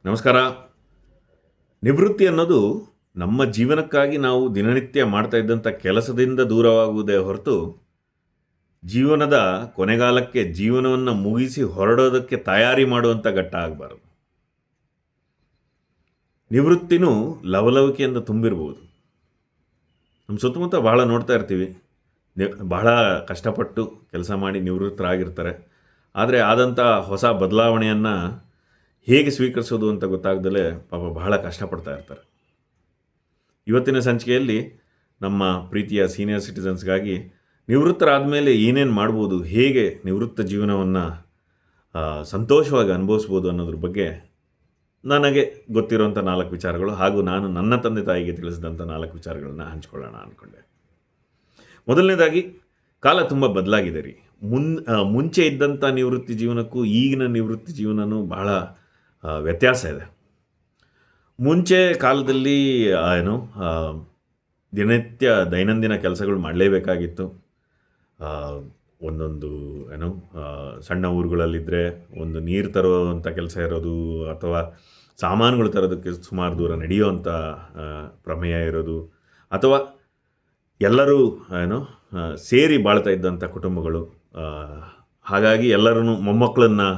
ನಮಸ್ಕಾರ. ನಿವೃತ್ತಿ ಅನ್ನೋದು ನಮ್ಮ ಜೀವನಕ್ಕಾಗಿ ನಾವು ದಿನನಿತ್ಯ ಮಾಡ್ತಾ ಇದ್ದಂಥ ಕೆಲಸದಿಂದ ದೂರವಾಗುವುದೇ ಹೊರತು, ಜೀವನದ ಕೊನೆಗಾಲಕ್ಕೆ ಜೀವನವನ್ನು ಮುಗಿಸಿ ಹೊರಡೋದಕ್ಕೆ ತಯಾರಿ ಮಾಡುವಂಥ ಘಟ್ಟ ಆಗಬಾರದು. ನಿವೃತ್ತಿನೂ ಲವಲವಿಕೆಯಿಂದ ತುಂಬಿರ್ಬೋದು. ನಮ್ಮ ಸುತ್ತಮುತ್ತ ಬಹಳ ನೋಡ್ತಾ ಇರ್ತೀವಿ. ಬಹಳ ಕಷ್ಟಪಟ್ಟು ಕೆಲಸ ಮಾಡಿ ನಿವೃತ್ತರಾಗಿರ್ತಾರೆ. ಆದರೆ ಆದಂಥ ಹೊಸ ಬದಲಾವಣೆಯನ್ನು ಹೇಗೆ ಸ್ವೀಕರಿಸೋದು ಅಂತ ಗೊತ್ತಾಗ್ದಲೇ ಪಾಪ ಬಹಳ ಕಷ್ಟಪಡ್ತಾ ಇರ್ತಾರೆ. ಇವತ್ತಿನ ಸಂಚಿಕೆಯಲ್ಲಿ ನಮ್ಮ ಪ್ರೀತಿಯ ಸೀನಿಯರ್ ಸಿಟಿಸನ್ಸ್ಗಾಗಿ ನಿವೃತ್ತರಾದ ಮೇಲೆ ಏನೇನು ಮಾಡ್ಬೋದು, ಹೇಗೆ ನಿವೃತ್ತ ಜೀವನವನ್ನು ಸಂತೋಷವಾಗಿ ಅನುಭವಿಸ್ಬೋದು ಅನ್ನೋದ್ರ ಬಗ್ಗೆ ನನಗೆ ಗೊತ್ತಿರೋಂಥ 4 ವಿಚಾರಗಳು ಹಾಗೂ ನಾನು ನನ್ನ ತಂದೆ ತಾಯಿಗೆ ತಿಳಿಸಿದಂಥ 4 ವಿಚಾರಗಳನ್ನ ಹಂಚ್ಕೊಳ್ಳೋಣ ಅಂದ್ಕೊಂಡೆ. ಮೊದಲನೇದಾಗಿ, ಕಾಲ ತುಂಬ ಬದಲಾಗಿದೆ ರೀ. ಮುಂಚೆ ಇದ್ದಂಥ ನಿವೃತ್ತಿ ಜೀವನಕ್ಕೂ ಈಗಿನ ನಿವೃತ್ತಿ ಜೀವನವೂ ಬಹಳ ವ್ಯತ್ಯಾಸ ಇದೆ. ಮುಂಚೆ ಕಾಲದಲ್ಲಿ ದಿನನಿತ್ಯ ದೈನಂದಿನ ಕೆಲಸಗಳು ಮಾಡಲೇಬೇಕಾಗಿತ್ತು. ಒಂದೊಂದು ಸಣ್ಣ ಊರುಗಳಲ್ಲಿದ್ದರೆ ಒಂದು ನೀರು ತರುವಂಥ ಕೆಲಸ ಇರೋದು, ಅಥವಾ ಸಾಮಾನುಗಳು ತರೋದಕ್ಕೆ ಸುಮಾರು ದೂರ ನಡೆಯುವಂಥ ಪ್ರಮೇಯ ಇರೋದು, ಅಥವಾ ಎಲ್ಲರೂ ಸೇರಿ ಬಾಳ್ತಾ ಇದ್ದಂಥ ಕುಟುಂಬಗಳು. ಹಾಗಾಗಿ ಎಲ್ಲರೂ ಮೊಮ್ಮಕ್ಕಳನ್ನು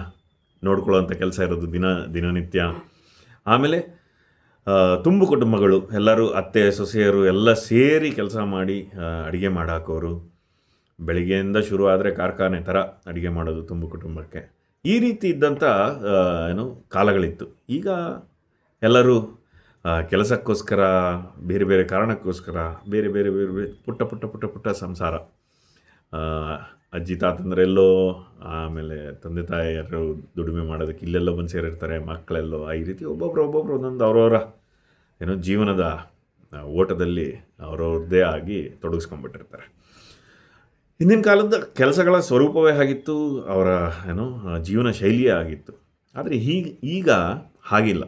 ನೋಡ್ಕೊಳ್ಳೋವಂಥ ಕೆಲಸ ಇರೋದು ದಿನನಿತ್ಯ. ಆಮೇಲೆ ತುಂಬು ಕುಟುಂಬಗಳು, ಎಲ್ಲರೂ ಅತ್ತೆ ಸೊಸೆಯರು ಎಲ್ಲ ಸೇರಿ ಕೆಲಸ ಮಾಡಿ ಅಡುಗೆ ಮಾಡಾಕೋರು. ಬೆಳಿಗ್ಗೆಯಿಂದ ಶುರು ಆದರೆ ಕಾರ್ಖಾನೆ ಥರ ಅಡುಗೆ ಮಾಡೋದು ತುಂಬು ಕುಟುಂಬಕ್ಕೆ. ಈ ರೀತಿ ಇದ್ದಂಥ ಕಾಲಗಳಿತ್ತು. ಈಗ ಎಲ್ಲರೂ ಕೆಲಸಕ್ಕೋಸ್ಕರ, ಬೇರೆ ಬೇರೆ ಕಾರಣಕ್ಕೋಸ್ಕರ ಬೇರೆ ಬೇರೆ ಬೇರೆ ಬೇರೆ ಪುಟ್ಟ ಪುಟ್ಟ ಪುಟ್ಟ ಪುಟ್ಟ ಸಂಸಾರ. ಅಜ್ಜಿ ತಾತಂದ್ರೆಲ್ಲೋ, ಆಮೇಲೆ ತಂದೆ ತಾಯಿಯರು ದುಡಿಮೆ ಮಾಡೋದಕ್ಕೆ ಇಲ್ಲೆಲ್ಲೋ ಬಂದು ಸೇರಿರ್ತಾರೆ, ಮಕ್ಕಳೆಲ್ಲೋ. ಈ ರೀತಿ ಒಬ್ಬೊಬ್ಬರು ಒಂದೊಂದು ಅವರವರ ಜೀವನದ ಓಟದಲ್ಲಿ ಅವರವ್ರದ್ದೇ ಆಗಿ ತೊಡಗಿಸ್ಕೊಂಡ್ಬಿಟ್ಟಿರ್ತಾರೆ. ಹಿಂದಿನ ಕಾಲದ ಕೆಲಸಗಳ ಸ್ವರೂಪವೇ ಆಗಿತ್ತು, ಅವರ ಜೀವನ ಶೈಲಿಯೇ ಆಗಿತ್ತು. ಆದರೆ ಈಗ ಹಾಗಿಲ್ಲ.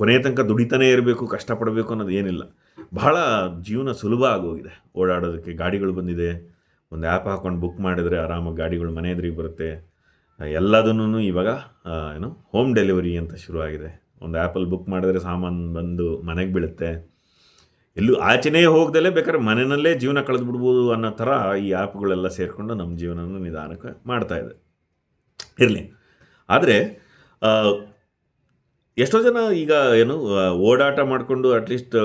ಕೊನೆಯ ತನಕ ದುಡಿತಾನೇ ಇರಬೇಕು, ಕಷ್ಟಪಡಬೇಕು ಅನ್ನೋದು ಏನಿಲ್ಲ. ಬಹಳ ಜೀವನ ಸುಲಭ ಆಗೋಗಿದೆ. ಓಡಾಡೋದಕ್ಕೆ ಗಾಡಿಗಳು ಬಂದಿದೆ. ಒಂದು ಆ್ಯಪ್ ಹಾಕ್ಕೊಂಡು ಬುಕ್ ಮಾಡಿದರೆ ಆರಾಮಾಗಿ ಗಾಡಿಗಳು ಮನೆ ಎದುರಿಗೆ ಬರುತ್ತೆ. ಎಲ್ಲದನ್ನೂ ಇವಾಗ ಹೋಮ್ ಡೆಲಿವರಿ ಅಂತ ಶುರುವಾಗಿದೆ. ಒಂದು ಆ್ಯಪಲ್ಲಿ ಬುಕ್ ಮಾಡಿದ್ರೆ ಸಾಮಾನು ಬಂದು ಮನೆಗೆ ಬೀಳುತ್ತೆ. ಎಲ್ಲೂ ಆಚೆನೇ ಹೋಗ್ದಲೇ ಬೇಕಾದ್ರೆ ಮನೆಯಲ್ಲೇ ಜೀವನ ಕಳೆದುಬಿಡ್ಬೋದು ಅನ್ನೋ ಥರ ಈ ಆ್ಯಪ್ಗಳೆಲ್ಲ ಸೇರಿಕೊಂಡು ನಮ್ಮ ಜೀವನವನ್ನು ನಿಧಾನಕ್ಕೆ ಮಾಡ್ತಾಯಿದೆ. ಇರಲಿ. ಆದರೆ ಎಷ್ಟೋ ಜನ ಈಗ ಓಡಾಟ ಮಾಡಿಕೊಂಡು ಅಟ್ಲೀಸ್ಟ್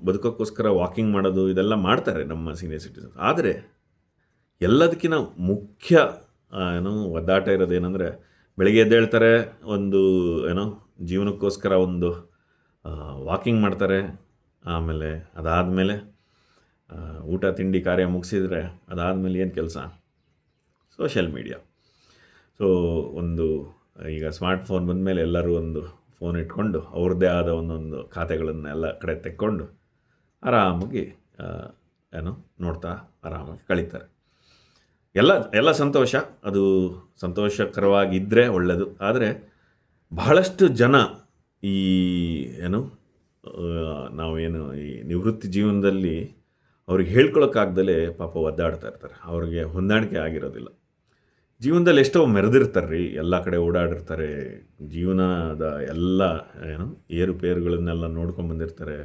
ಬದುಕೋಕ್ಕೋಸ್ಕರ ವಾಕಿಂಗ್ ಮಾಡೋದು ಇದೆಲ್ಲ ಮಾಡ್ತಾರೆ ನಮ್ಮ ಸೀನಿಯರ್ ಸಿಟಿಸನ್. ಆದರೆ ಎಲ್ಲದಕ್ಕಿಂತ ಮುಖ್ಯ ಒದ್ದಾಟ ಇರೋದೇನೆಂದರೆ, ಬೆಳಗ್ಗೆ ಎದ್ದೇಳ್ತಾರೆ, ಒಂದು ಜೀವನಕ್ಕೋಸ್ಕರ ಒಂದು ವಾಕಿಂಗ್ ಮಾಡ್ತಾರೆ. ಆಮೇಲೆ ಅದಾದಮೇಲೆ ಊಟ ತಿಂಡಿ ಕಾರ್ಯ ಮುಗಿಸಿದರೆ ಅದಾದಮೇಲೆ ಏನು ಕೆಲಸ? Social media. ಸೊ ಈಗ ಸ್ಮಾರ್ಟ್ಫೋನ್ ಬಂದಮೇಲೆ ಎಲ್ಲರೂ ಒಂದು ಫೋನ್ ಇಟ್ಕೊಂಡು ಅವ್ರದ್ದೇ ಆದ ಒಂದೊಂದು ಖಾತೆಗಳನ್ನೆಲ್ಲ ಕಡೆ ತೆಕ್ಕೊಂಡು ಆರಾಮಾಗಿ ನೋಡ್ತಾ ಆರಾಮಾಗಿ ಕಳೀತಾರೆ. ಎಲ್ಲ ಸಂತೋಷ, ಅದು ಸಂತೋಷಕರವಾಗಿದ್ದರೆ ಒಳ್ಳೆಯದು. ಆದರೆ ಬಹಳಷ್ಟು ಜನ ಈ ನಾವೇನು ಈ ನಿವೃತ್ತಿ ಜೀವನದಲ್ಲಿ ಅವ್ರಿಗೆ ಹೇಳ್ಕೊಳಕ್ಕಾಗ್ದಲೇ ಪಾಪ ಒದ್ದಾಡ್ತಾ ಇರ್ತಾರೆ. ಅವ್ರಿಗೆ ಹೊಂದಾಣಿಕೆ ಆಗಿರೋದಿಲ್ಲ. ಜೀವನದಲ್ಲಿ ಎಷ್ಟೋ ಮೆರೆದಿರ್ತಾರೆ ರೀ, ಎಲ್ಲ ಕಡೆ ಓಡಾಡಿರ್ತಾರೆ. ಜೀವನದ ಎಲ್ಲ ಏರುಪೇರುಗಳನ್ನೆಲ್ಲ ನೋಡ್ಕೊಂಬಂದಿರ್ತಾರೆ.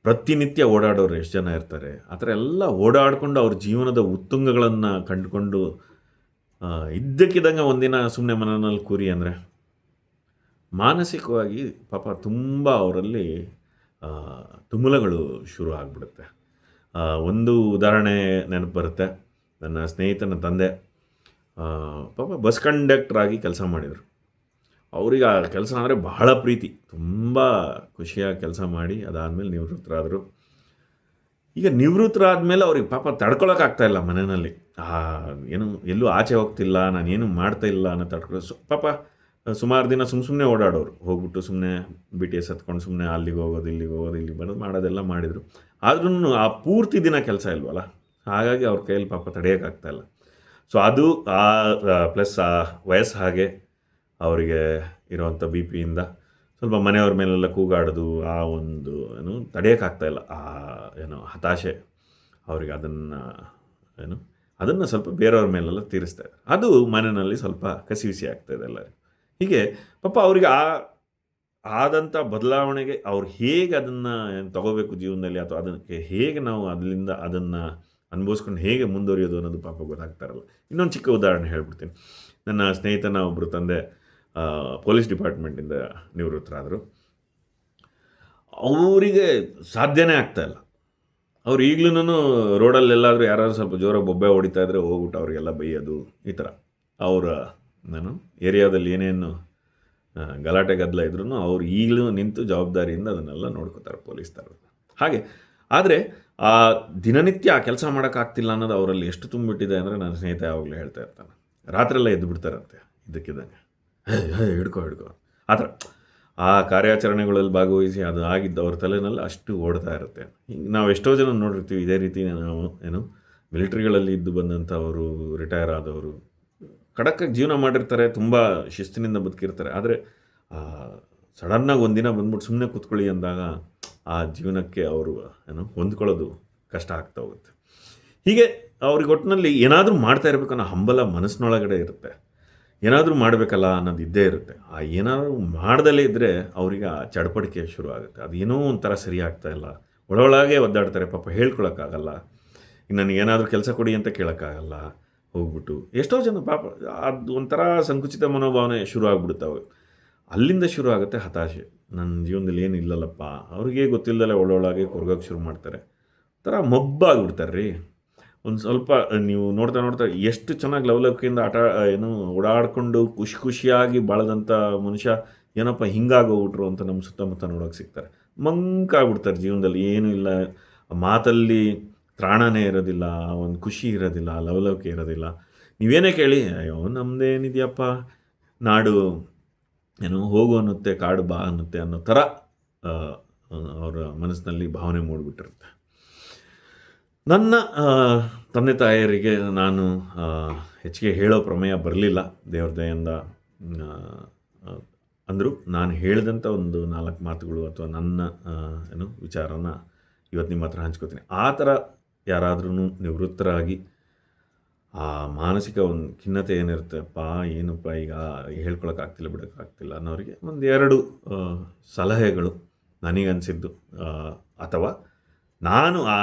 ಪ್ರತಿನಿತ್ಯ ಓಡಾಡೋರು ಎಷ್ಟು ಜನ ಇರ್ತಾರೆ. ಆ ಥರ ಎಲ್ಲ ಓಡಾಡಿಕೊಂಡು ಅವ್ರ ಜೀವನದ ಉತ್ತುಂಗಗಳನ್ನು ಕಂಡುಕೊಂಡು ಇದ್ದಕ್ಕಿದ್ದಂಗೆ ಒಂದಿನ ಸುಮ್ಮನೆ ಮನೆಯಲ್ಲಿ ಕೂರಿ ಅಂದರೆ ಮಾನಸಿಕವಾಗಿ ಪಾಪ ತುಂಬ ಅವರಲ್ಲಿ ತುಮುಲಗಳು ಶುರು ಆಗಿಬಿಡುತ್ತೆ. ಒಂದು ಉದಾಹರಣೆ ನೆನಪು ಬರುತ್ತೆ. ನನ್ನ ಸ್ನೇಹಿತನ ತಂದೆ ಪಾಪ ಬಸ್ ಕಂಡಕ್ಟ್ರಾಗಿ ಕೆಲಸ ಮಾಡಿದರು. ಅವ್ರಿಗೆ ಆ ಕೆಲಸ ಅಂದರೆ ಬಹಳ ಪ್ರೀತಿ, ತುಂಬ ಖುಷಿಯಾಗಿ ಕೆಲಸ ಮಾಡಿ ಅದಾದಮೇಲೆ ನಿವೃತ್ತರಾದರು. ಈಗ ನಿವೃತ್ತರಾದಮೇಲೆ ಅವ್ರಿಗೆ ಪಾಪ ತಡ್ಕೊಳಕ್ಕಾಗ್ತಾಯಿಲ್ಲ ಮನೆಯಲ್ಲಿ. ಎಲ್ಲೂ ಆಚೆ ಹೋಗ್ತಿಲ್ಲ, ನಾನೇನು ಮಾಡ್ತಾಯಿಲ್ಲ ಅನ್ನೋ ಪಾಪ ಸುಮಾರು ದಿನ ಸುಮ್ಮನೆ ಓಡಾಡೋರು. ಹೋಗ್ಬಿಟ್ಟು ಸುಮ್ಮನೆ BTS ಹತ್ಕೊಂಡು ಸುಮ್ಮನೆ ಅಲ್ಲಿಗೆ ಹೋಗೋದು ಇಲ್ಲಿಗೆ ಹೋಗೋದು ಇಲ್ಲಿ ಬರೋದು ಮಾಡೋದೆಲ್ಲ ಮಾಡಿದರು. ಆದ್ರೂ ಆ ಪೂರ್ತಿ ದಿನ ಕೆಲಸ ಇಲ್ವಲ್ಲ, ಹಾಗಾಗಿ ಅವ್ರ ಕೈಯಲ್ಲಿ ಪಾಪ ತಡೆಯೋಕ್ಕಾಗ್ತಾಯಿಲ್ಲ. ಸೊ ಅದು ಪ್ಲಸ್ ಆ ವಯಸ್ಸು ಹಾಗೆ ಅವರಿಗೆ ಇರೋವಂಥ BPಯಿಂದ ಸ್ವಲ್ಪ ಮನೆಯವ್ರ ಮೇಲೆಲ್ಲ ಕೂಗಾಡೋದು, ಆ ಒಂದು ತಡೆಯೋಕ್ಕಾಗ್ತಾಯಿಲ್ಲ. ಆ ಹತಾಶೆ ಅವರಿಗೆ ಅದನ್ನು ಸ್ವಲ್ಪ ಬೇರೆಯವ್ರ ಮೇಲೆಲ್ಲ ತೀರಿಸ್ತಾ ಇದ್ದಾರೆ. ಅದು ಮನೆಯಲ್ಲಿ ಸ್ವಲ್ಪ ಕಸಿವಿಸಿ ಆಗ್ತಾಯಿದೆ ಎಲ್ಲರಿಗೂ. ಹೀಗೆ ಪಾಪ ಅವರಿಗೆ ಆದಂಥ ಬದಲಾವಣೆಗೆ ಅವ್ರು ಹೇಗೆ ಅದನ್ನು ತಗೋಬೇಕು ಜೀವನದಲ್ಲಿ, ಅಥವಾ ಅದಕ್ಕೆ ಹೇಗೆ ನಾವು ಅದರಿಂದ ಅದನ್ನು ಅನುಭವಿಸ್ಕೊಂಡು ಹೇಗೆ ಮುಂದುವರಿಯೋದು ಅನ್ನೋದು ಪಾಪ ಗೊತ್ತಾಗ್ತಾರಲ್ಲ. ಇನ್ನೊಂದು ಚಿಕ್ಕ ಉದಾಹರಣೆ ಹೇಳ್ಬಿಡ್ತೀನಿ. ನನ್ನ ಸ್ನೇಹಿತನ ಒಬ್ಬರು ತಂದೆ ಪೊಲೀಸ್ ಡಿಪಾರ್ಟ್ಮೆಂಟಿಂದ ನಿವೃತ್ತರಾದರು. ಅವರಿಗೆ ಸಾಧ್ಯನೇ ಆಗ್ತಾಯಿಲ್ಲ. ಅವ್ರು ಈಗಲೂ ರೋಡಲ್ಲೆಲ್ಲಾದರೂ ಯಾರಾದರೂ ಸ್ವಲ್ಪ ಜೋರಾಗಿ ಬೊಬ್ಬೆ ಹೊಡಿತಾ ಇದ್ದರೆ ಹೋಗ್ಬಿಟ್ಟು ಅವರಿಗೆಲ್ಲ ಬೈಯೋದು, ಈ ಥರ. ಅವರ ಏರಿಯಾದಲ್ಲಿ ಏನೇನು ಗಲಾಟೆ ಗದ್ದಲ ಇದ್ರೂ ಅವ್ರು ಈಗಲೂ ನಿಂತು ಜವಾಬ್ದಾರಿಯಿಂದ ಅದನ್ನೆಲ್ಲ ನೋಡ್ಕೋತಾರೆ ಪೊಲೀಸ್ ಥರ. ಹಾಗೆ ಆದರೆ ಆ ದಿನನಿತ್ಯ ಆ ಕೆಲಸ ಮಾಡೋಕ್ಕಾಗ್ತಿಲ್ಲ ಅನ್ನೋದು ಅವರಲ್ಲಿ ಎಷ್ಟು ತುಂಬಿಟ್ಟಿದೆ ಅಂದರೆ ನನ್ನ ಸ್ನೇಹಿತ ಯಾವಾಗಲೂ ಹೇಳ್ತಾ ಇರ್ತಾನೆ. ರಾತ್ರಿಯೆಲ್ಲ ಎದ್ದು ಬಿಡ್ತಾರಂತೆ ಇದ್ದಕ್ಕಿದ್ದಂಗೆ, ಹಿಡ್ಕೊ ಆ ಥರ. ಆ ಕಾರ್ಯಾಚರಣೆಗಳಲ್ಲಿ ಭಾಗವಹಿಸಿ ಅದು ಆಗಿದ್ದು ಅವ್ರ ತಲೆನಲ್ಲಿ ಅಷ್ಟು ಓಡ್ತಾ ಇರುತ್ತೆ. ಹಿಂಗೆ ನಾವು ಎಷ್ಟೋ ಜನ ನೋಡಿರ್ತೀವಿ ಇದೇ ರೀತಿ. ನಾವು ಮಿಲಿಟ್ರಿಗಳಲ್ಲಿ ಇದ್ದು ಬಂದಂಥವರು, ರಿಟೈರ್ ಆದವರು, ಖಡಕ್ಕಾಗಿ ಜೀವನ ಮಾಡಿರ್ತಾರೆ, ತುಂಬ ಶಿಸ್ತಿನಿಂದ ಬದುಕಿರ್ತಾರೆ. ಆದರೆ ಸಡನ್ನಾಗಿ ಒಂದಿನ ಬಂದ್ಬಿಟ್ಟು ಸುಮ್ಮನೆ ಕೂತ್ಕೊಳ್ಳಿ ಅಂದಾಗ ಆ ಜೀವನಕ್ಕೆ ಅವರು ಹೊಂದ್ಕೊಳ್ಳೋದು ಕಷ್ಟ ಆಗ್ತಾ ಹೋಗುತ್ತೆ. ಹೀಗೆ ಅವ್ರಿಗೆ ಒಟ್ಟಿನಲ್ಲಿ ಏನಾದರೂ ಮಾಡ್ತಾ ಇರಬೇಕು ಅನ್ನೋ ಹಂಬಲ ಮನಸ್ಸಿನೊಳಗಡೆ ಇರುತ್ತೆ. ಏನಾದರೂ ಮಾಡಬೇಕಲ್ಲ ಅನ್ನೋದು ಇದ್ದೇ ಇರುತ್ತೆ. ಆ ಏನಾದರೂ ಮಾಡ್ದಲೇ ಇದ್ದರೆ ಅವರಿಗೆ ಆ ಚಡಪಡಿಕೆ ಶುರು ಆಗುತ್ತೆ. ಅದೇನೋ ಒಂಥರ ಸರಿ ಆಗ್ತಾ ಇಲ್ಲ, ಒಳಗೆ ಒದ್ದಾಡ್ತಾರೆ. ಪಾಪ ಹೇಳ್ಕೊಳಕ್ಕಾಗಲ್ಲ. ಇನ್ನು ನನಗೇನಾದರೂ ಕೆಲಸ ಕೊಡಿ ಅಂತ ಕೇಳೋಕ್ಕಾಗಲ್ಲ. ಹೋಗ್ಬಿಟ್ಟು ಎಷ್ಟೋ ಜನ ಪಾಪ ಅದು ಒಂಥರ ಸಂಕುಚಿತ ಮನೋಭಾವನೆ ಶುರು ಆಗ್ಬಿಡುತ್ತವೆ. ಅಲ್ಲಿಂದ ಶುರು ಆಗುತ್ತೆ ಹತಾಶೆ. ನನ್ನ ಜೀವನದಲ್ಲಿ ಏನು ಇಲ್ಲಲ್ಲಪ್ಪ. ಅವ್ರಿಗೆ ಗೊತ್ತಿಲ್ಲದಲ್ಲೇ ಒಳಗೆ ಕೊರಗೋಕ್ಕೆ ಶುರು ಮಾಡ್ತಾರೆ. ಒಂಥರ ಮೊಬ್ಬಾಗ್ಬಿಡ್ತಾರೆ ರೀ. ಒಂದು ಸ್ವಲ್ಪ ನೀವು ನೋಡ್ತಾ ಎಷ್ಟು ಚೆನ್ನಾಗಿ ಲವಲವಿಕೆಯಿಂದ ಓಡಾಡಿಕೊಂಡು ಖುಷಿಯಾಗಿ ಬಾಳದಂಥ ಮನುಷ್ಯ ಏನಪ್ಪ ಹಿಂಗಾಗೋಗ್ಬಿಟ್ರು ಅಂತ ನಮ್ಮ ಸುತ್ತಮುತ್ತ ನೋಡೋಕೆ ಸಿಗ್ತಾರೆ. ಮಂಕಾಗ್ಬಿಡ್ತಾರೆ ಜೀವನದಲ್ಲಿ. ಏನೂ ಇಲ್ಲ, ಮಾತಲ್ಲಿ ತ್ರಾಣನೇ ಇರೋದಿಲ್ಲ, ಒಂದು ಖುಷಿ ಇರೋದಿಲ್ಲ, ಲವಲವಿಕೆ ಇರೋದಿಲ್ಲ. ನೀವೇನೇ ಕೇಳಿ, ಅಯ್ಯೋ ನಮ್ಮದೇನಿದೆಯಪ್ಪ, ನಾಡು ಹೋಗು ಅನ್ನುತ್ತೆ, ಕಾಡು ಬಾ ಅನ್ನುತ್ತೆ ಅನ್ನೋ ಥರ ಅವರ ಮನಸ್ಸಿನಲ್ಲಿ ಭಾವನೆ ಮೂಡಿಬಿಟ್ಟಿರುತ್ತೆ. ನನ್ನ ತಂದೆ ತಾಯಿಯರಿಗೆ ನಾನು ಹೆಚ್ಚಿಗೆ ಹೇಳೋ ಪ್ರಮೇಯ ಬರಲಿಲ್ಲ, ದೇವ್ರ ದಯೆಯಿಂದ. ಅಂದರೂ ನಾನು ಹೇಳಿದಂಥ ಒಂದು 4 ಮಾತುಗಳು ಅಥವಾ ನನ್ನ ವಿಚಾರನ ಇವತ್ತು ನಿಮ್ಮ ಹತ್ರ ಹಂಚ್ಕೋತೀನಿ. ಆ ಥರ ಯಾರಾದ್ರೂ ನಿವೃತ್ತರಾಗಿ ಆ ಮಾನಸಿಕ ಒಂದು ಖಿನ್ನತೆ ಏನಿರುತ್ತೆಪ್ಪ, ಏನಪ್ಪ ಈಗ ಹೇಳ್ಕೊಳಕ್ಕಾಗ್ತಿಲ್ಲ, ಬಿಡೋಕ್ಕಾಗ್ತಿಲ್ಲ ಅನ್ನೋರಿಗೆ 1-2 ಸಲಹೆಗಳು ನನಗನ್ಸಿದ್ದು, ಅಥವಾ ನಾನು ಆ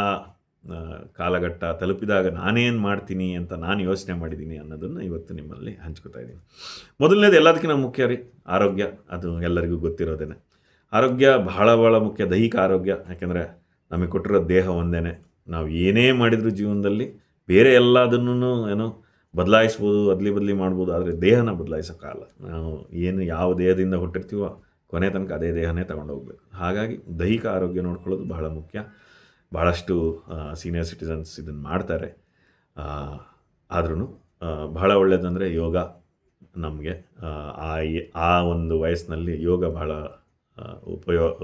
ಕಾಲಘಟ್ಟ ತಲುಪಿದಾಗ ನಾನೇನು ಮಾಡ್ತೀನಿ ಅಂತ ನಾನು ಯೋಚನೆ ಮಾಡಿದ್ದೀನಿ ಅನ್ನೋದನ್ನು ಇವತ್ತು ನಿಮ್ಮಲ್ಲಿ ಹಂಚ್ಕೋತಾ ಇದ್ದೀನಿ. ಮೊದಲನೇದು ಎಲ್ಲದಕ್ಕಿಂತ ಮುಖ್ಯ ರೀ, ಆರೋಗ್ಯ. ಅದು ಎಲ್ಲರಿಗೂ ಗೊತ್ತಿರೋದೇನೆ. ಆರೋಗ್ಯ ಬಹಳ ಮುಖ್ಯ, ದೈಹಿಕ ಆರೋಗ್ಯ. ಯಾಕೆಂದರೆ ನಮಗೆ ಕೊಟ್ಟಿರೋ ದೇಹ ಒಂದೇ. ನಾವು ಏನೇ ಮಾಡಿದರೂ ಜೀವನದಲ್ಲಿ ಬೇರೆ ಎಲ್ಲದನ್ನು ಬದಲಾಯಿಸ್ಬೋದು, ಬದಲಿ ಮಾಡ್ಬೋದು, ಆದರೆ ದೇಹನ ಬದಲಾಯಿಸೋಕ್ಕಾಗಲ್ಲ. ನಾವು ಯಾವ ದೇಹದಿಂದ ಹುಟ್ಟಿರ್ತೀವೋ ಕೊನೆ ತನಕ ಅದೇ ದೇಹನೇ ತಗೊಂಡೋಗ್ಬೇಕು. ಹಾಗಾಗಿ ದೈಹಿಕ ಆರೋಗ್ಯ ನೋಡ್ಕೊಳ್ಳೋದು ಬಹಳ ಮುಖ್ಯ. ಭಾಳಷ್ಟು ಸೀನಿಯರ್ ಸಿಟಿಸನ್ಸ್ ಇದನ್ನು ಮಾಡ್ತಾರೆ. ಆದ್ರೂ ಬಹಳ ಒಳ್ಳೆಯದಂದರೆ ಯೋಗ. ನಮಗೆ ಆ ಒಂದು ವಯಸ್ಸಿನಲ್ಲಿ ಯೋಗ ಬಹಳ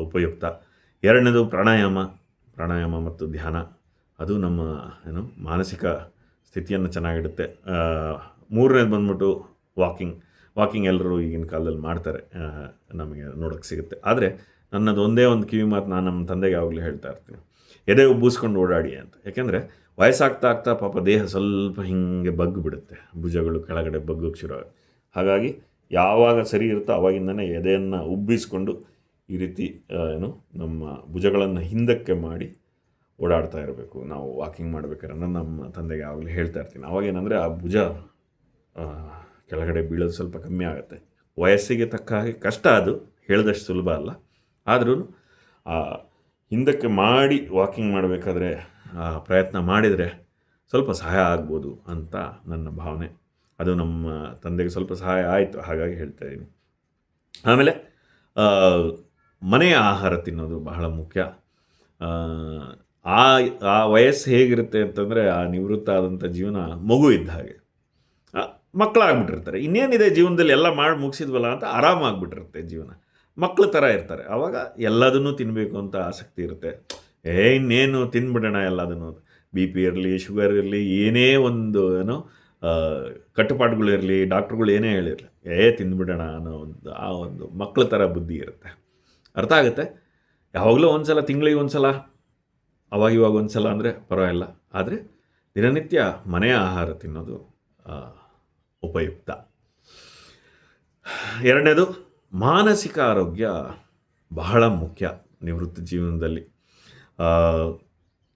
ಉಪಯುಕ್ತ. ಎರಡನೇದು ಪ್ರಾಣಾಯಾಮ ಮತ್ತು ಧ್ಯಾನ. ಅದು ನಮ್ಮ ಮಾನಸಿಕ ಸ್ಥಿತಿಯನ್ನು ಚೆನ್ನಾಗಿಡುತ್ತೆ. ಮೂರನೇದು ಬಂದ್ಬಿಟ್ಟು ವಾಕಿಂಗ್ ಎಲ್ಲರೂ ಈಗಿನ ಕಾಲದಲ್ಲಿ ಮಾಡ್ತಾರೆ, ನಮಗೆ ನೋಡೋಕ್ಕೆ ಸಿಗುತ್ತೆ. ಆದರೆ ನನ್ನದು ಒಂದೇ ಒಂದು ಕಿವಿ ಮಾತು ನಾನು ನಮ್ಮ ತಂದೆಗೆ ಯಾವಾಗಲೂ ಹೇಳ್ತಾ ಇರ್ತೀನಿ, ಎದೆ ಉಬ್ಬಿಸ್ಕೊಂಡು ಓಡಾಡಿ ಅಂತ. ಯಾಕೆಂದರೆ ವಯಸ್ಸಾಗ್ತಾ ಪಾಪ ದೇಹ ಸ್ವಲ್ಪ ಹಿಂಗೆ ಬಿಡುತ್ತೆ, ಭುಜಗಳು ಕೆಳಗಡೆ ಬಗ್ಗೋಕ್ಕೆ ಶುರು ಆಗುತ್ತೆ. ಹಾಗಾಗಿ ಯಾವಾಗ ಸರಿ ಇರುತ್ತೋ ಆವಾಗಿಂದನೇ ಎದೆಯನ್ನು ಉಬ್ಬಿಸ್ಕೊಂಡು ಈ ರೀತಿ ನಮ್ಮ ಭುಜಗಳನ್ನು ಹಿಂದಕ್ಕೆ ಮಾಡಿ ಓಡಾಡ್ತಾ ಇರಬೇಕು ನಾವು ವಾಕಿಂಗ್ ಮಾಡಬೇಕಾದ್ರೆ. ನಮ್ಮ ತಂದೆಗೆ ಯಾವಾಗಲೂ ಹೇಳ್ತಾ ಇರ್ತೀನಿ. ಅವಾಗೇನೆಂದರೆ ಆ ಭುಜ ಕೆಳಗಡೆ ಬೀಳೋದು ಸ್ವಲ್ಪ ಕಮ್ಮಿ ಆಗುತ್ತೆ. ವಯಸ್ಸಿಗೆ ತಕ್ಕ ಹಾಗೆ ಕಷ್ಟ, ಅದು ಹೇಳಿದಷ್ಟು ಸುಲಭ ಅಲ್ಲ. ಆದ್ರೂ ಹಿಂದಕ್ಕೆ ಮಾಡಿ ವಾಕಿಂಗ್ ಮಾಡಬೇಕಾದ್ರೆ ಪ್ರಯತ್ನ ಮಾಡಿದರೆ ಸ್ವಲ್ಪ ಸಹಾಯ ಆಗ್ಬೋದು ಅಂತ ನನ್ನ ಭಾವನೆ. ಅದು ನಮ್ಮ ತಂದೆಗೆ ಸ್ವಲ್ಪ ಸಹಾಯ ಆಯಿತು, ಹಾಗಾಗಿ ಹೇಳ್ತಾ ಇದ್ದೀನಿ. ಆಮೇಲೆ ಮನೆಯ ಆಹಾರ ತಿನ್ನೋದು ಬಹಳ ಮುಖ್ಯ. ಆ ವಯಸ್ಸು ಹೇಗಿರುತ್ತೆ ಅಂತಂದರೆ, ಆ ನಿವೃತ್ತ ಆದಂಥ ಜೀವನ ಮಗು ಇದ್ದ ಹಾಗೆ. ಮಕ್ಕಳಾಗ್ಬಿಟ್ಟಿರ್ತಾರೆ, ಇನ್ನೇನಿದೆ ಜೀವನದಲ್ಲಿ ಎಲ್ಲ ಮಾಡಿ ಮುಗಿಸಿದ್ವಲ್ಲ ಅಂತ ಆರಾಮಾಗ್ಬಿಟ್ಟಿರುತ್ತೆ ಜೀವನ. ಮಕ್ಕಳ ಥರ ಇರ್ತಾರೆ. ಆವಾಗ ಎಲ್ಲದನ್ನೂ ತಿನ್ನಬೇಕು ಅಂತ ಆಸಕ್ತಿ ಇರುತ್ತೆ. ಇನ್ನೇನು ತಿಂದ್ಬಿಡೋಣ ಎಲ್ಲದನ್ನು. BP ಇರಲಿ, ಶುಗರ್ ಇರಲಿ, ಏನೇ ಒಂದು ಕಟ್ಟುಪಾಡುಗಳಿರಲಿ, ಡಾಕ್ಟ್ರುಗಳು ಏನೇ ಹೇಳಿರಲಿ, ತಿಂದ್ಬಿಡೋಣ ಅನ್ನೋ ಆ ಒಂದು ಮಕ್ಕಳ ಥರ ಬುದ್ಧಿ ಇರುತ್ತೆ. ಅರ್ಥ ಆಗುತ್ತೆ. ಯಾವಾಗಲೂ ಒಂದು ಸಲ, ತಿಂಗಳಿಗೆ ಒಂದು ಸಲ, ಇವಾಗ ಒಂದು ಸಲ ಅಂದರೆ ಪರವಾಗಿಲ್ಲ. ಆದರೆ ದಿನನಿತ್ಯ ಮನೆಯ ಆಹಾರ ತಿನ್ನೋದು ಉಪಯುಕ್ತ. ಎರಡನೇದು ಮಾನಸಿಕ ಆರೋಗ್ಯ ಬಹಳ ಮುಖ್ಯ ನಿವೃತ್ತಿ ಜೀವನದಲ್ಲಿ. ಆ,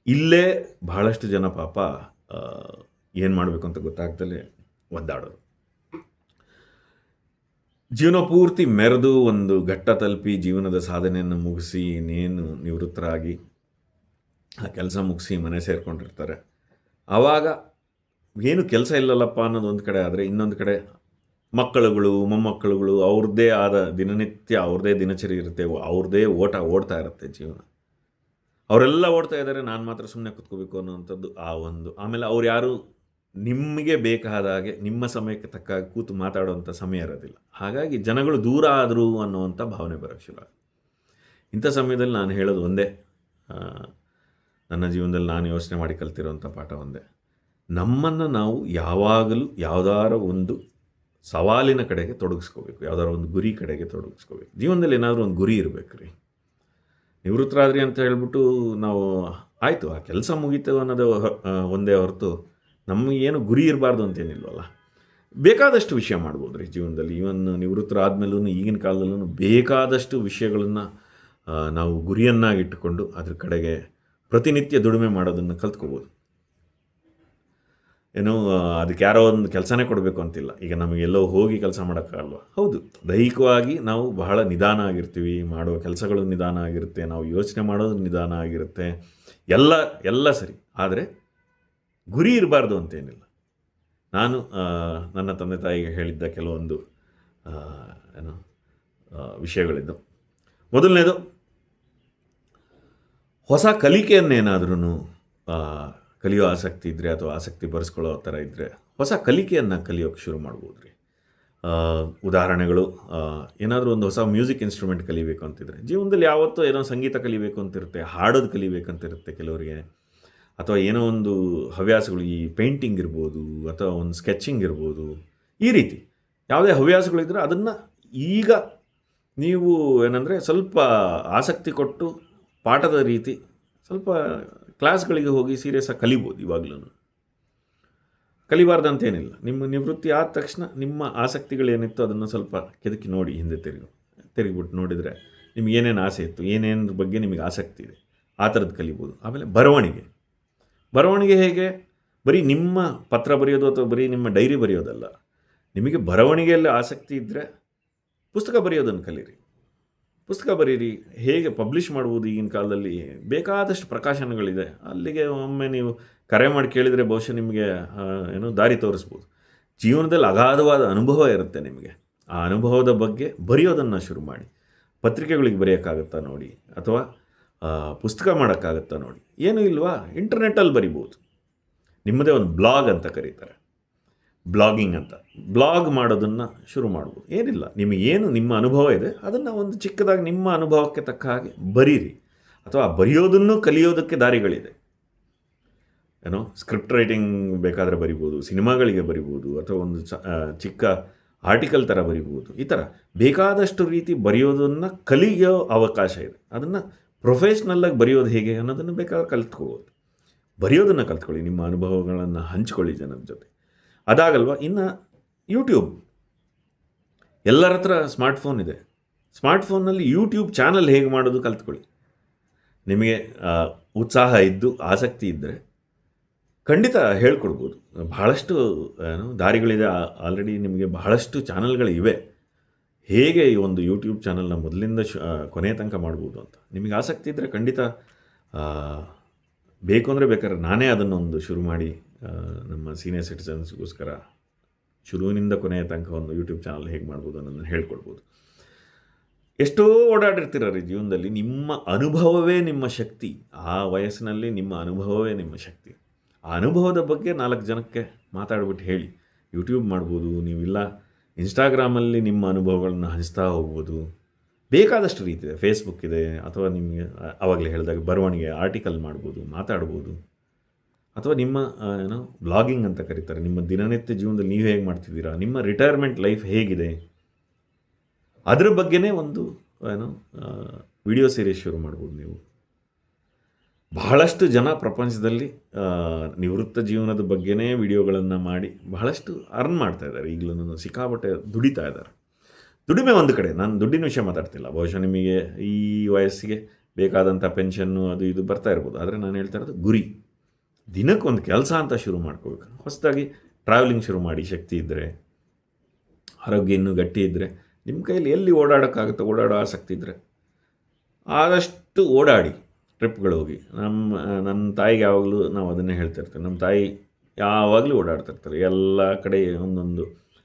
ಇಲ್ಲೇ ಬಹಳಷ್ಟು ಜನ ಪಾಪ ಏನು ಮಾಡಬೇಕು ಅಂತ ಗೊತ್ತಾಗ್ದಲೇ ಒದ್ದಾಡೋದು. ಜೀವನ ಪೂರ್ತಿ ಮೆರೆದು ಒಂದು ಘಟ್ಟ ತಲುಪಿ ಜೀವನದ ಸಾಧನೆಯನ್ನು ಮುಗಿಸಿ ಇನ್ನೇನು ನಿವೃತ್ತರಾಗಿ ಆ ಕೆಲಸ ಮುಗಿಸಿ ಮನೆ ಸೇರಿಕೊಂಡಿರ್ತಾರೆ. ಆವಾಗ ಏನು ಕೆಲಸ ಇಲ್ಲಲ್ಲಪ್ಪ ಅನ್ನೋದು ಒಂದು ಕಡೆ ಆದರೆ, ಇನ್ನೊಂದು ಕಡೆ ಮಕ್ಕಳುಗಳು ಮೊಮ್ಮಕ್ಕಳುಗಳು ಅವ್ರದ್ದೇ ಆದ ದಿನನಿತ್ಯ ಅವ್ರದ್ದೇ ದಿನಚರಿ ಇರುತ್ತೆ, ಅವ್ರದ್ದೇ ಓಡ್ತಾ ಇರುತ್ತೆ ಜೀವನ. ಅವರೆಲ್ಲ ಓಡ್ತಾ ಇದ್ದಾರೆ, ನಾನು ಮಾತ್ರ ಸುಮ್ಮನೆ ಕೂತ್ಕೋಬೇಕು ಅನ್ನೋವಂಥದ್ದು ಆ ಒಂದು. ಆಮೇಲೆ ಅವ್ರು ಯಾರು ನಿಮಗೆ ಬೇಕಾದ ಹಾಗೆ ನಿಮ್ಮ ಸಮಯಕ್ಕೆ ತಕ್ಕ ಹಾಗೆ ಕೂತು ಮಾತಾಡುವಂಥ ಸಮಯ ಇರೋದಿಲ್ಲ. ಹಾಗಾಗಿ ಜನಗಳು ದೂರ ಆದರು ಅನ್ನುವಂಥ ಭಾವನೆ ಬರೋಕ್ಕೆ ಶುರು ಆಗುತ್ತೆ. ಇಂಥ ಸಮಯದಲ್ಲಿ ನಾನು ಹೇಳೋದು ಒಂದೇ, ನನ್ನ ಜೀವನದಲ್ಲಿ ನಾನು ಯೋಚನೆ ಮಾಡಿ ಕಲ್ತಿರೋಂಥ ಪಾಠ ಒಂದೇ: ನಮ್ಮನ್ನು ನಾವು ಯಾವಾಗಲೂ ಯಾವುದಾರ ಒಂದು ಸವಾಲಿನ ಕಡೆಗೆ ತೊಡಗಿಸ್ಕೋಬೇಕು, ಯಾವುದಾದ್ರು ಒಂದು ಗುರಿ ಕಡೆಗೆ ತೊಡಗಿಸ್ಕೋಬೇಕು. ಜೀವನದಲ್ಲಿ ಏನಾದರೂ ಒಂದು ಗುರಿ ಇರಬೇಕು ರೀ. ನಿವೃತ್ತರಾದ್ರಿ ಅಂತ ಹೇಳ್ಬಿಟ್ಟು ನಾವು ಆಯಿತು ಆ ಕೆಲಸ ಮುಗೀತು ಅನ್ನೋದು ಒಂದೇ ಹೊರತು ನಮಗೇನು ಗುರಿ ಇರಬಾರ್ದು ಅಂತೇನಿಲ್ವಲ್ಲ. ಬೇಕಾದಷ್ಟು ವಿಷಯ ಮಾಡ್ಬೋದು ರೀ ಜೀವನದಲ್ಲಿ. ಈವನ್ ನಿವೃತ್ತರಾದ್ಮೇಲೂ ಈಗಿನ ಕಾಲದಲ್ಲೂ ಬೇಕಾದಷ್ಟು ವಿಷಯಗಳನ್ನು ನಾವು ಗುರಿಯನ್ನಾಗಿಟ್ಟುಕೊಂಡು ಅದ್ರ ಕಡೆಗೆ ಪ್ರತಿನಿತ್ಯ ದುಡಿಮೆ ಮಾಡೋದನ್ನು ಕಲ್ತ್ಕೋಬೋದು. ಏನೋ ಅದಕ್ಕೆ ಯಾರೋ ಒಂದು ಕೆಲಸನೇ ಕೊಡಬೇಕು ಅಂತಿಲ್ಲ. ಈಗ ನಮಗೆಲ್ಲೋ ಹೋಗಿ ಕೆಲಸ ಮಾಡೋಕ್ಕಾಗಲ್ವ? ಹೌದು, ದೈಹಿಕವಾಗಿ ನಾವು ಬಹಳ ನಿಧಾನ ಆಗಿರ್ತೀವಿ, ಮಾಡುವ ಕೆಲಸಗಳು ನಿಧಾನ ಆಗಿರುತ್ತೆ, ನಾವು ಯೋಚನೆ ಮಾಡೋದು ನಿಧಾನ ಆಗಿರುತ್ತೆ, ಎಲ್ಲ ಸರಿ. ಆದರೆ ಗುರಿ ಇರಬಾರ್ದು ಅಂತೇನಿಲ್ಲ. ನಾನು ನನ್ನ ತಂದೆ ತಾಯಿಗೆ ಹೇಳಿದ್ದ ಕೆಲವೊಂದು ಏನು ವಿಷಯಗಳಿದ್ದು, ಮೊದಲನೇದು, ಹೊಸ ಕಲಿಕೆಯನ್ನೇನಾದ್ರೂ ಕಲಿಯೋ ಆಸಕ್ತಿ ಇದ್ದರೆ ಅಥವಾ ಆಸಕ್ತಿ ಬರೆಸ್ಕೊಳ್ಳೋ ಥರ ಇದ್ದರೆ ಹೊಸ ಕಲಿಕೆಯನ್ನು ಕಲಿಯೋಕ್ಕೆ ಶುರು ಮಾಡ್ಬೋದು ರೀ. ಉದಾಹರಣೆಗಳು, ಏನಾದರೂ ಒಂದು ಹೊಸ ಮ್ಯೂಸಿಕ್ ಇನ್ಸ್ಟ್ರೂಮೆಂಟ್ ಕಲಿಬೇಕು ಅಂತಿದ್ರೆ, ಜೀವನದಲ್ಲಿ ಯಾವತ್ತೂ ಏನೋ ಸಂಗೀತ ಕಲಿಬೇಕು ಅಂತಿರುತ್ತೆ, ಹಾಡೋದು ಕಲಿಬೇಕಂತಿರುತ್ತೆ ಕೆಲವರಿಗೆ, ಅಥವಾ ಏನೋ ಒಂದು ಹವ್ಯಾಸಗಳು, ಈ ಪೇಂಟಿಂಗ್ ಇರ್ಬೋದು ಅಥವಾ ಒಂದು ಸ್ಕೆಚಿಂಗ್ ಇರ್ಬೋದು, ಈ ರೀತಿ ಯಾವುದೇ ಹವ್ಯಾಸಗಳಿದ್ದರೆ ಅದನ್ನು ಈಗ ನೀವು ಏನಂದರೆ ಸ್ವಲ್ಪ ಆಸಕ್ತಿ ಕೊಟ್ಟು ಪಾಠದ ರೀತಿ ಸ್ವಲ್ಪ ಕ್ಲಾಸ್ಗಳಿಗೆ ಹೋಗಿ ಸೀರಿಯಸ್ಸಾಗಿ ಕಲಿಬೋದು. ಇವಾಗಲೂ ಕಲಿಬಾರ್ದಂತೇನಿಲ್ಲ. ನಿಮ್ಮ ನಿವೃತ್ತಿ ಆದ ತಕ್ಷಣ ನಿಮ್ಮ ಆಸಕ್ತಿಗಳೇನಿತ್ತು ಅದನ್ನು ಸ್ವಲ್ಪ ಕೆದಕಿ ನೋಡಿ, ಹಿಂದೆ ತಿರುಗಿಬಿಟ್ಟು ನೋಡಿದರೆ ನಿಮ್ಗೆ ಏನೇನು ಆಸೆ ಇತ್ತು, ಏನೇನು ಬಗ್ಗೆ ನಿಮಗೆ ಆಸಕ್ತಿ ಇದೆ, ಆ ಥರದ್ದು ಕಲಿಬೋದು. ಆಮೇಲೆ ಬರವಣಿಗೆ ಹೇಗೆ ಬರೀ ನಿಮ್ಮ ಪತ್ರ ಬರೆಯೋದು ಅಥವಾ ಬರೀ ನಿಮ್ಮ ಡೈರಿ ಬರೆಯೋದಲ್ಲ. ನಿಮಗೆ ಬರವಣಿಗೆಯಲ್ಲಿ ಆಸಕ್ತಿ ಇದ್ದರೆ ಪುಸ್ತಕ ಬರೆಯೋದನ್ನು ಕಲೀರಿ, ಪುಸ್ತಕ ಬರೀರಿ. ಹೇಗೆ ಪಬ್ಲಿಷ್ ಮಾಡ್ಬೋದು, ಈಗಿನ ಕಾಲದಲ್ಲಿ ಬೇಕಾದಷ್ಟು ಪ್ರಕಾಶನಗಳಿದೆ. ಅಲ್ಲಿಗೆ ಒಮ್ಮೆ ನೀವು ಕರೆ ಮಾಡಿ ಕೇಳಿದರೆ ಬಹುಶಃ ನಿಮಗೆ ಏನೋ ದಾರಿ ತೋರಿಸ್ಬೋದು. ಜೀವನದಲ್ಲಿ ಅಗಾಧವಾದ ಅನುಭವ ಇರುತ್ತೆ ನಿಮಗೆ. ಆ ಅನುಭವದ ಬಗ್ಗೆ ಬರೆಯೋದನ್ನು ಶುರು ಮಾಡಿ. ಪತ್ರಿಕೆಗಳಿಗೆ ಬರೆಯೋಕ್ಕಾಗತ್ತಾ ನೋಡಿ, ಅಥವಾ ಪುಸ್ತಕ ಮಾಡೋಕ್ಕಾಗತ್ತಾ ನೋಡಿ. ಏನೂ ಇಲ್ವಾ, ಇಂಟರ್ನೆಟ್ಟಲ್ಲಿ ಬರಿಬೋದು. ನಿಮ್ಮದೇ ಒಂದು ಬ್ಲಾಗ್ ಅಂತ ಕರೀತಾರೆ, ಬ್ಲಾಗಿಂಗ್ ಅಂತ. ಬ್ಲಾಗ್ ಮಾಡೋದನ್ನು ಶುರು ಮಾಡ್ಬೋದು. ಏನಿಲ್ಲ, ನಿಮಗೇನು ನಿಮ್ಮ ಅನುಭವ ಇದೆ ಅದನ್ನು ಒಂದು ಚಿಕ್ಕದಾಗಿ ನಿಮ್ಮ ಅನುಭವಕ್ಕೆ ತಕ್ಕ ಹಾಗೆ ಬರೀರಿ. ಅಥವಾ ಬರೆಯೋದನ್ನು ಕಲಿಯೋದಕ್ಕೆ ದಾರಿಗಳಿದೆ. ಏನೋ ಸ್ಕ್ರಿಪ್ಟ್ ರೈಟಿಂಗ್ ಬೇಕಾದರೆ ಬರಿಬೋದು, ಸಿನಿಮಾಗಳಿಗೆ ಬರಿಬೋದು, ಅಥವಾ ಒಂದು ಚಿಕ್ಕ ಆರ್ಟಿಕಲ್ ಥರ ಬರಿಬೋದು. ಈ ಥರ ಬೇಕಾದಷ್ಟು ರೀತಿ ಬರೆಯೋದನ್ನು ಕಲಿಯೋ ಅವಕಾಶ ಇದೆ. ಅದನ್ನು ಪ್ರೊಫೆಷ್ನಲ್ಲಾಗಿ ಬರೆಯೋದು ಹೇಗೆ ಅನ್ನೋದನ್ನು ಬೇಕಾದ್ರೆ ಕಲ್ತ್ಕೋಬೋದು. ಬರೆಯೋದನ್ನು ಕಲ್ತ್ಕೊಳ್ಳಿ, ನಿಮ್ಮ ಅನುಭವಗಳನ್ನು ಹಂಚ್ಕೊಳ್ಳಿ ಜನರ ಜೊತೆ. ಅದಾಗಲ್ವ, ಇನ್ನು ಯೂಟ್ಯೂಬ್. ಎಲ್ಲರ ಹತ್ರ ಸ್ಮಾರ್ಟ್ಫೋನ್ ಇದೆ. ಸ್ಮಾರ್ಟ್ಫೋನ್ನಲ್ಲಿ ಯೂಟ್ಯೂಬ್ ಚಾನಲ್ ಹೇಗೆ ಮಾಡೋದು ಕಲ್ತ್ಕೊಳ್ಳಿ. ನಿಮಗೆ ಉತ್ಸಾಹ ಇದ್ದು ಆಸಕ್ತಿ ಇದ್ದರೆ ಖಂಡಿತ ಹೇಳ್ಕೊಡ್ಬೋದು. ಬಹಳಷ್ಟು ದಾರಿಗಳಿದೆ. ಆಲ್ರೆಡಿ ನಿಮಗೆ ಬಹಳಷ್ಟು ಚಾನಲ್ಗಳಿವೆ. ಹೇಗೆ ಈ ಒಂದು ಯೂಟ್ಯೂಬ್ ಚಾನಲ್ನ ಮೊದಲಿಂದ ಕೊನೆಯ ತನಕ ಮಾಡ್ಬೋದು ಅಂತ ನಿಮಗೆ ಆಸಕ್ತಿ ಇದ್ದರೆ ಖಂಡಿತ ಬೇಕು ಅಂದರೆ ಬೇಕಾದ್ರೆ ನಾನೇ ಅದನ್ನೊಂದು ಶುರು ಮಾಡಿ ನಮ್ಮ ಸೀನಿಯರ್ ಸಿಟಿಸನ್ಸ್ಗೋಸ್ಕರ ಶುರುವಿನಿಂದ ಕೊನೆಯ ತನಕ ಒಂದು ಯೂಟ್ಯೂಬ್ ಚಾನಲ್ ಹೇಗೆ ಮಾಡ್ಬೋದು ಅನ್ನೋದನ್ನು ಹೇಳ್ಕೊಡ್ಬೋದು. ಎಷ್ಟೋ ಓಡಾಡಿರ್ತೀರ ರೀ ಜೀವನದಲ್ಲಿ. ನಿಮ್ಮ ಅನುಭವವೇ ನಿಮ್ಮ ಶಕ್ತಿ. ಆ ವಯಸ್ಸಿನಲ್ಲಿ ನಿಮ್ಮ ಅನುಭವವೇ ನಿಮ್ಮ ಶಕ್ತಿ. ಆ ಅನುಭವದ ಬಗ್ಗೆ 4 ಜನಕ್ಕೆ ಮಾತಾಡ್ಬಿಟ್ಟು ಹೇಳಿ. ಯೂಟ್ಯೂಬ್ ಮಾಡ್ಬೋದು, ನೀವಿಲ್ಲ ಇನ್ಸ್ಟಾಗ್ರಾಮಲ್ಲಿ ನಿಮ್ಮ ಅನುಭವಗಳನ್ನ ಹಂಚ್ತಾ ಹೋಗ್ಬೋದು. ಬೇಕಾದಷ್ಟು ರೀತಿ ಇದೆ. ಫೇಸ್ಬುಕ್ ಇದೆ, ಅಥವಾ ನಿಮಗೆ ಆವಾಗಲೇ ಹೇಳಿದಾಗ ಬರವಣಿಗೆ ಆರ್ಟಿಕಲ್ ಮಾಡ್ಬೋದು, ಮಾತಾಡ್ಬೋದು. ಅಥವಾ ನಿಮ್ಮ ಬ್ಲಾಗಿಂಗ್ ಅಂತ ಕರೀತಾರೆ. ನಿಮ್ಮ ದಿನನಿತ್ಯ ಜೀವನದಲ್ಲಿ ನೀವು ಹೇಗೆ ಮಾಡ್ತಿದ್ದೀರಾ, ನಿಮ್ಮ ರಿಟೈರ್ಮೆಂಟ್ ಲೈಫ್ ಹೇಗಿದೆ, ಅದ್ರ ಬಗ್ಗೆನೇ ಒಂದು ವಿಡಿಯೋ ಸೀರೀಸ್ ಶುರು ಮಾಡ್ಬೋದು ನೀವು. ಬಹಳಷ್ಟು ಜನ ಪ್ರಪಂಚದಲ್ಲಿ ನಿವೃತ್ತ ಜೀವನದ ಬಗ್ಗೆನೇ ವಿಡಿಯೋಗಳನ್ನು ಮಾಡಿ ಬಹಳಷ್ಟು ಅರ್ನ್ ಮಾಡ್ತಾ ಇದ್ದಾರೆ. ಈಗಲೂ ಸಿಕ್ಕಾಪಟ್ಟೆ ದುಡಿತಾ ಇದ್ದಾರೆ. ದುಡಿಮೆ ಒಂದು ಕಡೆ, ನಾನು ದುಡ್ಡಿನ ವಿಷಯ ಮಾತಾಡ್ತಿಲ್ಲ. ಬಹುಶಃ ನಿಮಗೆ ಈ ವಯಸ್ಸಿಗೆ ಬೇಕಾದಂಥ ಪೆನ್ಷನ್ನು ಅದು ಇದು ಬರ್ತಾ ಇರ್ಬೋದು. ಆದರೆ ನಾನು ಹೇಳ್ತಾ ಇರೋದು ಗುರಿ. ದಿನಕ್ಕೊಂದು ಕೆಲಸ ಅಂತ ಶುರು ಮಾಡ್ಕೋಬೇಕು. ಹೊಸದಾಗಿ ಟ್ರಾವೆಲಿಂಗ್ ಶುರು ಮಾಡಿ, ಶಕ್ತಿ ಇದ್ದರೆ, ಆರೋಗ್ಯ ಇನ್ನೂ ಗಟ್ಟಿ ಇದ್ದರೆ, ನಿಮ್ಮ ಕೈಯಲ್ಲಿ ಎಲ್ಲಿ ಓಡಾಡೋಕ್ಕಾಗುತ್ತೋ, ಓಡಾಡೋ ಆಸಕ್ತಿ ಇದ್ದರೆ ಆದಷ್ಟು ಓಡಾಡಿ, ಟ್ರಿಪ್ಗಳು ಹೋಗಿ. ನನ್ನ ತಾಯಿಗೆ ಯಾವಾಗಲೂ ನಾವು ಅದನ್ನೇ ಹೇಳ್ತಾ ಇರ್ತೇವೆ. ನಮ್ಮ ತಾಯಿ ಯಾವಾಗಲೂ ಓಡಾಡ್ತಿರ್ತಾರೆ. ಎಲ್ಲ ಕಡೆ ಒಂದೊಂದು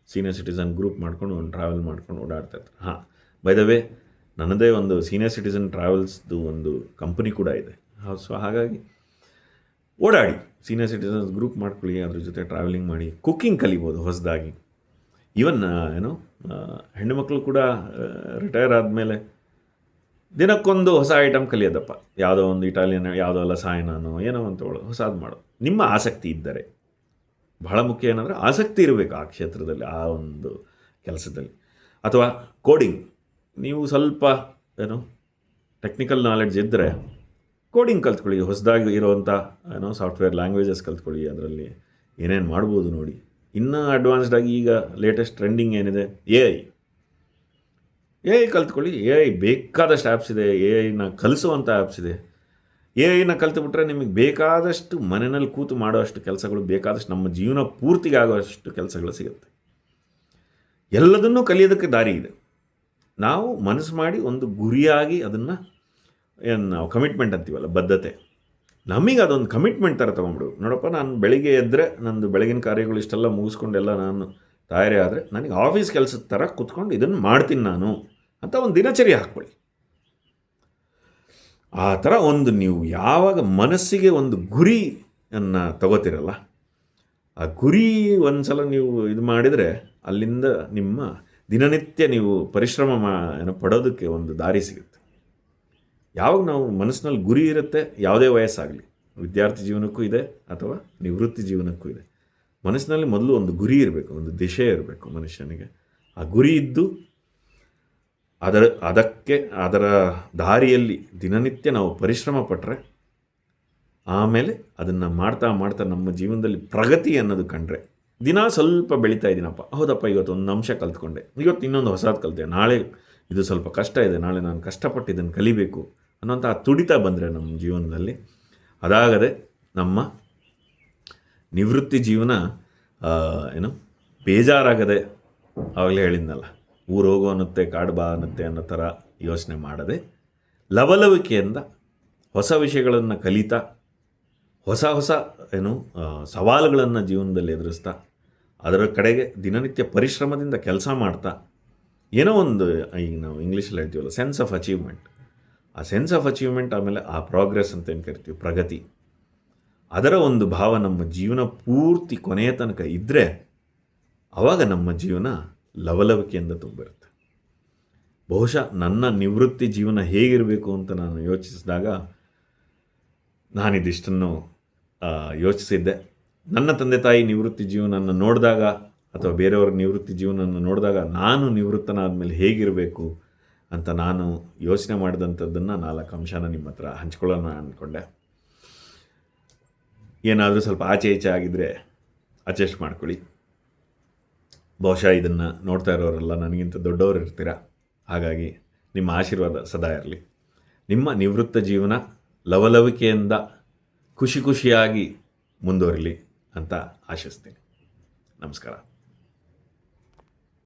ಸೀನಿಯರ್ ಸಿಟಿಸನ್ ಗ್ರೂಪ್ ಮಾಡ್ಕೊಂಡು ಒಂದು ಟ್ರಾವೆಲ್ ಮಾಡ್ಕೊಂಡು ಓಡಾಡ್ತಾಯಿರ್ತಾರೆ. ಹಾಂ, ಬೈ ದ ವೇ ನನ್ನದೇ ಒಂದು ಸೀನಿಯರ್ ಸಿಟಿಸನ್ ಟ್ರಾವೆಲ್ಸ್ದು ಒಂದು ಕಂಪನಿ ಕೂಡ ಇದೆ. ಸೊ ಹಾಗಾಗಿ ಓಡಾಡಿ, ಸೀನಿಯರ್ ಸಿಟಿಸನ್ಸ್ ಗ್ರೂಪ್ ಮಾಡ್ಕೊಳ್ಳಿ, ಅದ್ರ ಜೊತೆ ಟ್ರಾವೆಲಿಂಗ್ ಮಾಡಿ, ಕುಕ್ಕಿಂಗ್ ಕಲಿಬೋದು ಹೊಸದಾಗಿ. ಈವನ್ ಹೆಣ್ಣು ಮಕ್ಕಳು ಕೂಡ ರಿಟೈರ್ ಆದಮೇಲೆ ದಿನಕ್ಕೊಂದು ಹೊಸ ಐಟಮ್ ಕಲಿಯೋದಪ್ಪ. ಯಾವುದೋ ಒಂದು ಇಟಾಲಿಯನ್, ಯಾವುದೋ ಲಸಾಯನನೋ ಏನೋ ಅಂತ ಹೊಸದು ಮಾಡೋದು. ನಿಮ್ಮ ಆಸಕ್ತಿ ಇದ್ದರೆ, ಬಹಳ ಮುಖ್ಯ ಏನಂದರೆ ಆಸಕ್ತಿ ಇರಬೇಕು ಆ ಕ್ಷೇತ್ರದಲ್ಲಿ, ಆ ಒಂದು ಕೆಲಸದಲ್ಲಿ. ಅಥವಾ ಕೋಡಿಂಗ್, ನೀವು ಸ್ವಲ್ಪ ಟೆಕ್ನಿಕಲ್ ನಾಲೆಡ್ಜ್ ಇದ್ದರೆ ಕೋಡಿಂಗ್ ಕಲ್ತ್ಕೊಳ್ಳಿ. ಹೊಸದಾಗಿ ಇರೋವಂಥ ಸಾಫ್ಟ್ವೇರ್ ಲ್ಯಾಂಗ್ವೇಜಸ್ ಕಲ್ತ್ಕೊಳ್ಳಿ. ಅದರಲ್ಲಿ ಏನೇನು ಮಾಡ್ಬೋದು ನೋಡಿ. ಇನ್ನೂ ಅಡ್ವಾನ್ಸ್ಡಾಗಿ ಈಗ ಲೇಟೆಸ್ಟ್ ಟ್ರೆಂಡಿಂಗ್ ಏನಿದೆ, ಎ ಐ ಕಲ್ತ್ಕೊಳ್ಳಿ. ಎ ಐ ಬೇಕಾದಷ್ಟು ಆ್ಯಪ್ಸ್ ಇದೆ. ಎ ಐನ ಕಲಿಸುವಂಥ ಆ್ಯಪ್ಸ್ ಇದೆ. ಎ ಐನ ಕಲ್ತುಬಿಟ್ರೆ ನಿಮಗೆ ಬೇಕಾದಷ್ಟು ಮನೆಯಲ್ಲಿ ಕೂತು ಮಾಡೋಷ್ಟು ಕೆಲಸಗಳು, ಬೇಕಾದಷ್ಟು ನಮ್ಮ ಜೀವನ ಪೂರ್ತಿಗೆ ಆಗೋಷ್ಟು ಕೆಲಸಗಳು ಸಿಗುತ್ತೆ. ಎಲ್ಲದನ್ನೂ ಕಲಿಯೋದಕ್ಕೆ ದಾರಿ ಇದೆ. ನಾವು ಮನಸ್ಸು ಮಾಡಿ ಒಂದು ಗುರಿಯಾಗಿ ಅದನ್ನು ಏನು ನಾವು ಕಮಿಟ್ಮೆಂಟ್ ಅಂತೀವಲ್ಲ, ಬದ್ಧತೆ, ನಮಗೆ ಅದೊಂದು ಕಮಿಟ್ಮೆಂಟ್ ಥರ ತೊಗೊಂಡ್ಬಿಡು. ನೋಡಪ್ಪ, ನಾನು ಬೆಳಿಗ್ಗೆ ಎದ್ದರೆ ನಂದು ಬೆಳಗಿನ ಕಾರ್ಯಗಳು ಇಷ್ಟೆಲ್ಲ ಮುಗಿಸ್ಕೊಂಡೆಲ್ಲ ನಾನು ತಯಾರಿ ಆದರೆ ನನಗೆ ಆಫೀಸ್ ಕೆಲಸದ ಥರ ಕೂತ್ಕೊಂಡು ಇದನ್ನು ಮಾಡ್ತೀನಿ ನಾನು ಅಂತ ಒಂದು ದಿನಚರಿ ಹಾಕ್ಕೊಳ್ಳಿ. ಆ ಥರ ಒಂದು ನೀವು ಯಾವಾಗ ಮನಸ್ಸಿಗೆ ಒಂದು ಗುರಿಯನ್ನು ತಗೋತಿರಲ್ಲ, ಆ ಗುರಿ ಒಂದು ಸಲ ನೀವು ಇದು ಮಾಡಿದರೆ ಅಲ್ಲಿಂದ ನಿಮ್ಮ ದಿನನಿತ್ಯ ನೀವು ಪರಿಶ್ರಮ ಪಡೋದಕ್ಕೆ ಒಂದು ದಾರಿ ಸಿಗುತ್ತೆ. ಯಾವಾಗ ನಾವು ಮನಸ್ಸಿನಲ್ಲಿ ಗುರಿ ಇರುತ್ತೆ, ಯಾವುದೇ ವಯಸ್ಸಾಗಲಿ, ವಿದ್ಯಾರ್ಥಿ ಜೀವನಕ್ಕೂ ಇದೆ ಅಥವಾ ನಿವೃತ್ತಿ ಜೀವನಕ್ಕೂ ಇದೆ, ಮನಸ್ಸಿನಲ್ಲಿ ಮೊದಲು ಒಂದು ಗುರಿ ಇರಬೇಕು, ಒಂದು ದಿಶೆ ಇರಬೇಕು ಮನುಷ್ಯನಿಗೆ. ಆ ಗುರಿ ಇದ್ದು ಅದರ ದಾರಿಯಲ್ಲಿ ದಿನನಿತ್ಯ ನಾವು ಪರಿಶ್ರಮ ಪಟ್ಟರೆ, ಆಮೇಲೆ ಅದನ್ನು ಮಾಡ್ತಾ ಮಾಡ್ತಾ ನಮ್ಮ ಜೀವನದಲ್ಲಿ ಪ್ರಗತಿ ಅನ್ನೋದು ಕಂಡ್ರೆ, ದಿನ ಸ್ವಲ್ಪ ಬೆಳೀತಾ ಇದ್ದೀನಪ್ಪ, ಹೌದಪ್ಪ ಇವತ್ತು ಒಂದು ಅಂಶ ಕಲ್ತ್ಕೊಂಡೆ, ಇವತ್ತು ಇನ್ನೊಂದು ಹೊಸದು ಕಲಿತೆ, ನಾಳೆ ಇದು ಸ್ವಲ್ಪ ಕಷ್ಟ ಇದೆ, ನಾಳೆ ನಾನು ಕಷ್ಟಪಟ್ಟು ಇದನ್ನು ಕಲಿಬೇಕು ಅನ್ನೋಂಥ ತುಡಿತ ಬಂದರೆ ನಮ್ಮ ಜೀವನದಲ್ಲಿ, ಅದಾಗದೆ ನಮ್ಮ ನಿವೃತ್ತಿ ಜೀವನ ಬೇಜಾರಾಗದೆ, ಆವಾಗಲೇ ಹೇಳಿದ್ನಲ್ಲ, ಊರು ಹೋಗೋ ಅನ್ನತ್ತೆ, ಕಾಡು ಬಾ ಅನ್ನತ್ತೆ ಅನ್ನೋ ಥರ ಯೋಚನೆ ಮಾಡದೆ, ಲವಲವಿಕೆಯಿಂದ ಹೊಸ ವಿಷಯಗಳನ್ನು ಕಲಿತಾ, ಹೊಸ ಹೊಸ ಸವಾಲುಗಳನ್ನು ಜೀವನದಲ್ಲಿ ಎದುರಿಸ್ತಾ, ಅದರ ಕಡೆಗೆ ದಿನನಿತ್ಯ ಪರಿಶ್ರಮದಿಂದ ಕೆಲಸ ಮಾಡ್ತಾ, ಏನೋ ಒಂದು ಈಗ ನಾವು ಇಂಗ್ಲೀಷಲ್ಲಿ ಹೇಳ್ತೀವಲ್ಲ, ಸೆನ್ಸ್ ಆಫ್ ಅಚೀವ್ಮೆಂಟ್, ಆ ಸೆನ್ಸ್ ಆಫ್ ಅಚೀವ್ಮೆಂಟ್, ಆಮೇಲೆ ಆ ಪ್ರೋಗ್ರೆಸ್ ಅಂತ ಏನು ಕರಿತೀವಿ, ಪ್ರಗತಿ, ಅದರ ಒಂದು ಭಾವ ನಮ್ಮ ಜೀವನ ಪೂರ್ತಿ ಕೊನೆಯ ತನಕ ಇದ್ದರೆ, ಆವಾಗ ನಮ್ಮ ಜೀವನ ಲವಲವಿಕೆಯಿಂದ ತುಂಬಿರುತ್ತೆ. ಬಹುಶಃ ನನ್ನ ನಿವೃತ್ತಿ ಜೀವನ ಹೇಗಿರಬೇಕು ಅಂತ ನಾನು ಯೋಚಿಸಿದಾಗ ನಾನಿದಿಷ್ಟನ್ನು ಯೋಚಿಸಿದ್ದೆ. ನನ್ನ ತಂದೆ ತಾಯಿ ನಿವೃತ್ತಿ ಜೀವನವನ್ನು ನೋಡಿದಾಗ, ಅಥವಾ ಬೇರೆಯವ್ರ ನಿವೃತ್ತಿ ಜೀವನವನ್ನು ನೋಡಿದಾಗ, ನಾನು ನಿವೃತ್ತನಾದ ಮೇಲೆ ಹೇಗಿರಬೇಕು ಅಂತ ನಾನು ಯೋಚನೆ ಮಾಡಿದಂಥದ್ದನ್ನು 4 ಅಂಶನ ನಿಮ್ಮ ಹತ್ರ ಹಂಚ್ಕೊಳ್ಳೋಣ ಅಂದ್ಕೊಂಡೆ. ಏನಾದರೂ ಸ್ವಲ್ಪ ಆಚೆ ಈಚೆ ಆಗಿದ್ದರೆ ಅಡ್ಜಸ್ಟ್ ಮಾಡ್ಕೊಳ್ಳಿ. ಬಹುಶಃ ಇದನ್ನು ನೋಡ್ತಾ ಇರೋರೆಲ್ಲ ನನಗಿಂತ ದೊಡ್ಡವರು ಇರ್ತೀರ. ಹಾಗಾಗಿ ನಿಮ್ಮ ಆಶೀರ್ವಾದ ಸದಾ ಇರಲಿ. ನಿಮ್ಮ ನಿವೃತ್ತ ಜೀವನ ಲವಲವಿಕೆಯಿಂದ ಖುಷಿಯಾಗಿ ಮುಂದುವರಿಲಿ ಅಂತ ಆಶಿಸ್ತೀನಿ. ನಮಸ್ಕಾರ.